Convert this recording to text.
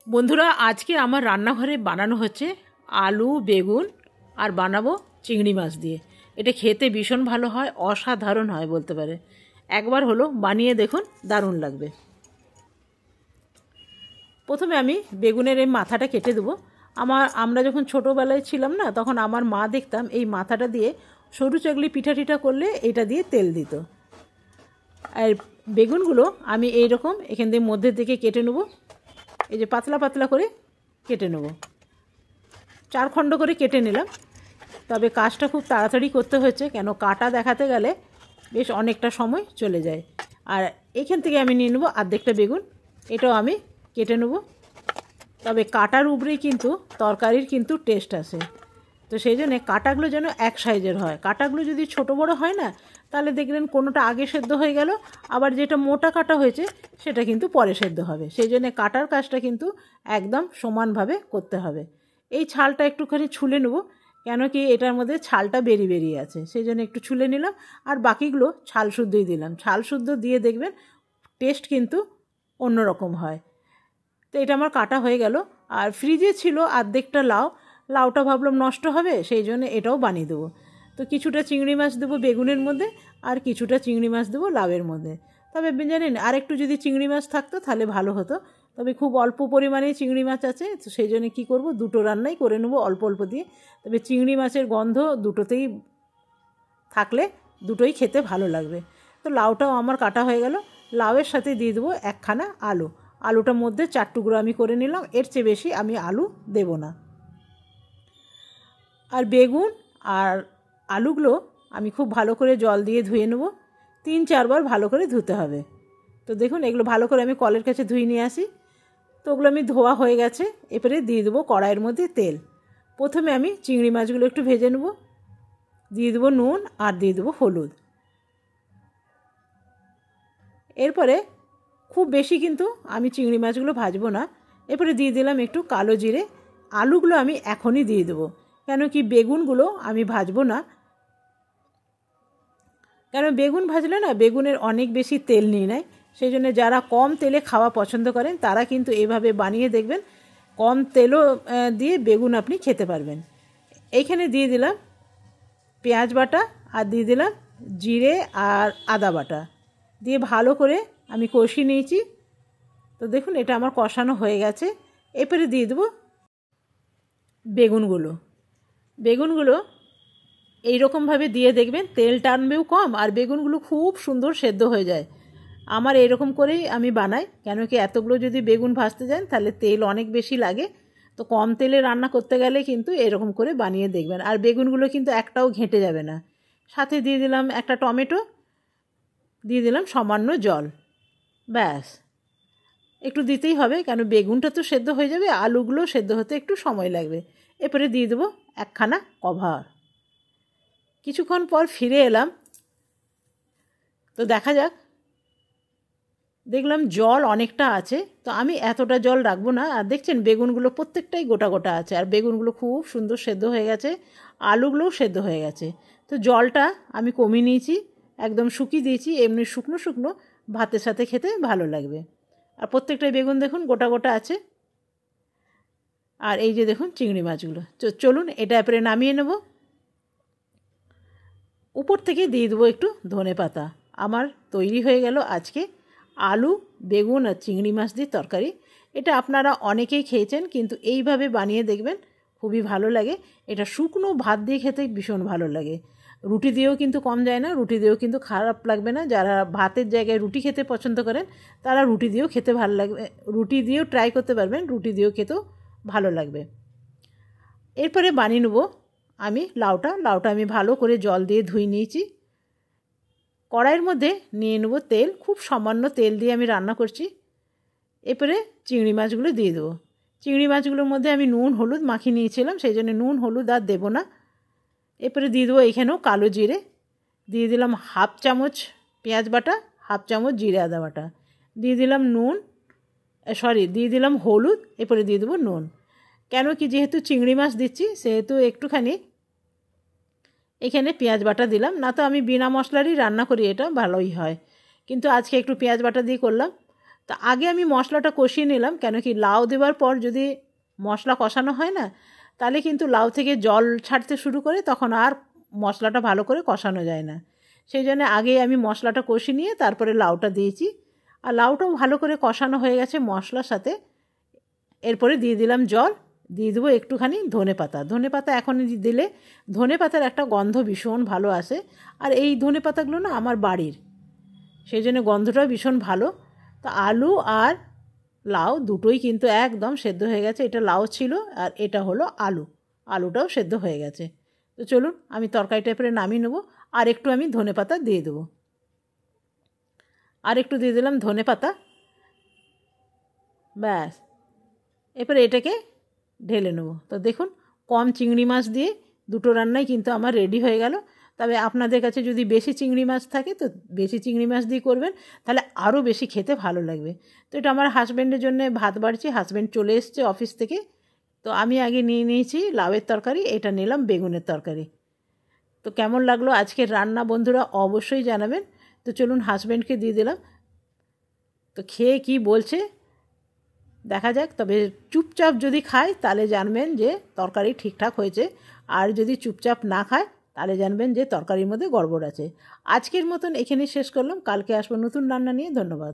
বন্ধুরা, আজকে আমার রান্নাঘরে বানানো হচ্ছে আলু বেগুন আর বানাবো চিংড়ি মাছ দিয়ে। এটা খেতে ভীষণ ভালো হয়, অসাধারণ হয় বলতে পারে। একবার হলো বানিয়ে দেখুন, দারুণ লাগবে। প্রথমে আমি বেগুনের এই মাথাটা কেটে দেবো। আমরা যখন ছোটোবেলায় ছিলাম না, তখন আমার মা দেখতাম এই মাথাটা দিয়ে সরু চাগলি পিঠা টিঠা করলে এটা দিয়ে তেল দিত। আর বেগুনগুলো আমি এইরকম এখান দিয়ে মধ্যে থেকে কেটে নেবো। এই যে পাতলা পাতলা করে কেটে নেব, 4 খণ্ড করে কেটে নিলাম। তবে কাজটা খুব তাড়াতাড়ি করতে হয়েছে, কেন কাটা দেখাতে গেলে বেশ অনেকটা সময় চলে যায়। আর এখান থেকে আমি নিয়ে নেবো অর্ধেকটা বেগুন, এটাও আমি কেটে নেব। তবে কাটার উপরেই কিন্তু তরকারির কিন্তু টেস্ট আসে, তো সেই জন্যে কাটাগুলো যেন এক সাইজের হয়। কাটাগুলো যদি ছোট বড় হয় না, তাহলে দেখলেন কোনোটা আগে সেদ্ধ হয়ে গেল, আবার যেটা মোটা কাটা হয়েছে সেটা কিন্তু পরে সেদ্ধ হবে। সেই জন্যে কাটার কাজটা কিন্তু একদম সমানভাবে করতে হবে। এই ছালটা একটুখানি ছুলে নেব, কেন কি এটার মধ্যে ছালটা বেরিয়ে আছে, সেই জন্য একটু ছুলে নিলাম। আর বাকিগুলো ছাল শুদ্ধই দিলাম। ছাল শুদ্ধ দিয়ে দেখবেন টেস্ট কিন্তু অন্যরকম হয়। তো এটা আমার কাটা হয়ে গেল। আর ফ্রিজে ছিল অর্ধেকটা লাউটা ভাবলাম নষ্ট হবে, সেই জন্য এটাও বানিয়ে দেবো। তো কিছুটা চিংড়ি মাছ দেবো বেগুনের মধ্যে, আর কিছুটা চিংড়ি মাছ দেবো লাউয়ের মধ্যে। তবে জানেন, আর একটু যদি চিংড়ি মাছ থাকতো তাহলে ভালো হতো, তবে খুব অল্প পরিমাণেই চিংড়ি মাছ আছে, তো সেই জন্য কী করবো, দুটো রান্নাই করে নেবো অল্প অল্প দিয়ে। তবে চিংড়ি মাছের গন্ধ দুটোতেই থাকলে দুটোই খেতে ভালো লাগবে। তো লাউটাও আমার কাটা হয়ে গেল। লাউয়ের সাথে দিয়ে দেবো একখানা আলু। আলুটার মধ্যে 4 টুকরো আমি করে নিলাম, এর চেয়ে বেশি আমি আলু দেব না। আর বেগুন আর আলুগুলো আমি খুব ভালো করে জল দিয়ে ধুয়ে নেব, 3-4 বার ভালো করে ধুতে হবে। তো দেখুন, এগুলো ভালো করে আমি কলের কাছে ধুয়ে নিয়ে আসি। তো ওগুলো আমি ধোয়া হয়ে গেছে। এরপরে দিয়ে দেবো কড়াইয়ের মধ্যে তেল। প্রথমে আমি চিংড়ি মাছগুলো একটু ভেজে নেব, দিয়ে দেবো নুন আর দিয়ে দেবো হলুদ। এরপরে খুব বেশি কিন্তু আমি চিংড়ি মাছগুলো ভাজবো না। এরপরে দিয়ে দিলাম একটু কালো জিরে। আলুগুলো আমি এখনই দিয়ে দেবো, কেন কি বেগুনগুলো আমি ভাজবো না। কেন বেগুন ভাজলে না, বেগুনের অনেক বেশি তেল নিয়ে নেয়। সেই জন্য যারা কম তেলে খাওয়া পছন্দ করেন তারা কিন্তু এভাবে বানিয়ে দেখবেন, কম তেলও দিয়ে বেগুন আপনি খেতে পারবেন। এইখানে দিয়ে দিলাম পেঁয়াজ বাটা, আর দিয়ে দিলাম জিরে আর আদা বাটা, দিয়ে ভালো করে আমি কষিয়ে নিয়েছি। তো দেখুন, এটা আমার কষানো হয়ে গেছে। এরপরে দিয়ে দেবো বেগুনগুলো এইরকমভাবে দিয়ে দেখবেন তেল টানবেও কম, আর বেগুনগুলো খুব সুন্দর সেদ্ধ হয়ে যায়। আমার এরকম করেই আমি বানাই, কেন কি এতগুলো যদি বেগুন ভাজতে যান তাহলে তেল অনেক বেশি লাগে। তো কম তেলে রান্না করতে গেলে কিন্তু এরকম করে বানিয়ে দেখবেন, আর বেগুনগুলো কিন্তু একটাও ঘেঁটে যাবে না। সাথে দিয়ে দিলাম একটা টমেটো, দিয়ে দিলাম সামান্য জল, ব্যাস। একটু দিতেই হবে, কেন বেগুনটা তো সেদ্ধ হয়ে যাবে, আলুগুলো সেদ্ধ হতে একটু সময় লাগবে। এরপরে দিয়ে দেবো একখানা কভার। কিছুক্ষণ পর ফিরে এলাম, তো দেখা যাক। দেখলাম জল অনেকটা আছে, তো আমি এতটা জল রাখবো না। আর দেখছেন বেগুনগুলো প্রত্যেকটাই গোটা গোটা আছে, আর বেগুনগুলো খুব সুন্দর সেদ্ধ হয়ে গেছে, আলুগুলোও সেদ্ধ হয়ে গেছে। তো জলটা আমি কমিয়ে নিয়েছি, একদম শুকিয়ে দিয়েছি। এমনি শুকনো শুকনো ভাতের সাথে খেতে ভালো লাগবে। আর প্রত্যেকটাই বেগুন দেখুন গোটা গোটা আছে। আর এই যে দেখুন চিংড়ি মাছগুলো, চলুন এটা এরপরে নামিয়ে নেব। উপর থেকে দিয়ে দেবো একটু ধনেপাতা। আমার তৈরি হয়ে গেল আজকে আলু বেগুন আর চিংড়ি মাছ দিয়ে তরকারি। এটা আপনারা অনেকেই খেয়েছেন, কিন্তু এইভাবে বানিয়ে দেখবেন, খুবই ভালো লাগে। এটা শুকনো ভাত দিয়ে খেতে ভীষণ ভালো লাগে। রুটি দিয়েও কিন্তু কম যায় না, রুটি দিয়েও কিন্তু খারাপ লাগবে না। যারা ভাতের জায়গায় রুটি খেতে পছন্দ করেন তারা রুটি দিয়েও খেতে ভালো লাগবে, রুটি দিয়েও ট্রাই করতে পারবেন, রুটি দিয়েও খেতেও ভালো লাগবে। এরপরে বানিয়ে নেব আমি লাউটা আমি ভালো করে জল দিয়ে ধুয়ে নিয়েছি। কড়াইয়ের মধ্যে নিয়ে নেব তেল, খুব সামান্য তেল দিয়ে আমি রান্না করছি। এরপরে চিংড়ি মাছগুলো দিয়ে দেবো। চিংড়ি মাছগুলোর মধ্যে আমি নুন হলুদ মাখিয়ে নিয়েছিলাম, সেই জন্য নুন হলুদ আর দেবো না। এরপরে দিয়ে দেবো এখানেও কালো জিরে, দিয়ে দিলাম 1/2 চামচ পেঁয়াজ বাটা, 1/2 চামচ জিরে আদা বাটা, দিয়ে দিলাম দিয়ে দিলাম হলুদ। এরপরে দিয়ে দেবো নুন, কেন কি যেহেতু চিংড়ি মাছ দিচ্ছি সেহেতু একটুখানি এখানে পেঁয়াজ বাটা দিলাম। না তো আমি বিনা মশলারই রান্না করি, এটা ভালোই হয়, কিন্তু আজকে একটু পেঁয়াজ বাটা দিয়ে করলাম। তা আগে আমি মশলাটা কষিয়ে নিলাম, কেন কি লাউ দেওয়ার পর যদি মশলা কষানো হয় না, তাহলে কিন্তু লাউ থেকে জল ছাড়তে শুরু করে, তখন আর মশলাটা ভালো করে কষানো যায় না। সেই জন্য আগেই আমি মশলাটা কষিয়ে নিয়ে তারপরে লাউটা দিয়েছি। আর লাউটাও ভালো করে কষানো হয়ে গেছে মশলার সাথে। এরপরে দিয়ে দিলাম জল, দিয়ে দেবো একটুখানি ধনেপাতা। ধনেপাতা এখন দিলে ধনেপাতার একটা গন্ধ ভীষণ ভালো আসে, আর এই ধনেপাতাগুলো না আমার বাড়ির, সেই জন্য গন্ধটাও ভীষণ ভালো। তো আলু আর লাউ দুটোই কিন্তু একদম সেদ্ধ হয়ে গেছে। এটা লাউ ছিল আর এটা হলো আলু, আলুটাও সেদ্ধ হয়ে গেছে। তো চলুন আমি তরকারিটা এরপরে নামিয়ে নেবো। আর একটু আমি ধনেপাতা দিয়ে দেবো, আর একটু দিয়ে দিলাম ধনেপাতা, ব্যাস। এরপরে এটাকে ঢেলে নেবো। তো দেখুন, কম চিংড়ি মাছ দিয়ে দুটো রান্নাই কিন্তু আমার রেডি হয়ে গেল। তবে আপনাদের কাছে যদি বেশি চিংড়ি মাছ থাকে তো বেশি চিংড়ি মাছ দিয়ে করবেন, তাহলে আরও বেশি খেতে ভালো লাগবে। তো এটা আমার হাজব্যান্ডের জন্য ভাত বাড়ছি, হাজব্যান্ড চলে এসছে অফিস থেকে। তো আমি আগে নিয়ে নিয়েছি লাউয়ের তরকারি, এটা নিলাম বেগুনের তরকারি। তো কেমন লাগলো আজকের রান্না বন্ধুরা অবশ্যই জানাবেন। তো চলুন হাজব্যান্ডকে দিয়ে দিলাম, তো খেয়ে কি বলছে দেখা যাক। তবে চুপচাপ যদি খায় তাহলে জানবেন যে তরকারি ঠিকঠাক হয়েছে, আর যদি চুপচাপ না খায় তাহলে জানবেন যে তরকারির মধ্যে গড়বড় আছে। আজকের মতন এখানেই শেষ করলাম, কালকে আসবো নতুন রান্না নিয়ে। ধন্যবাদ।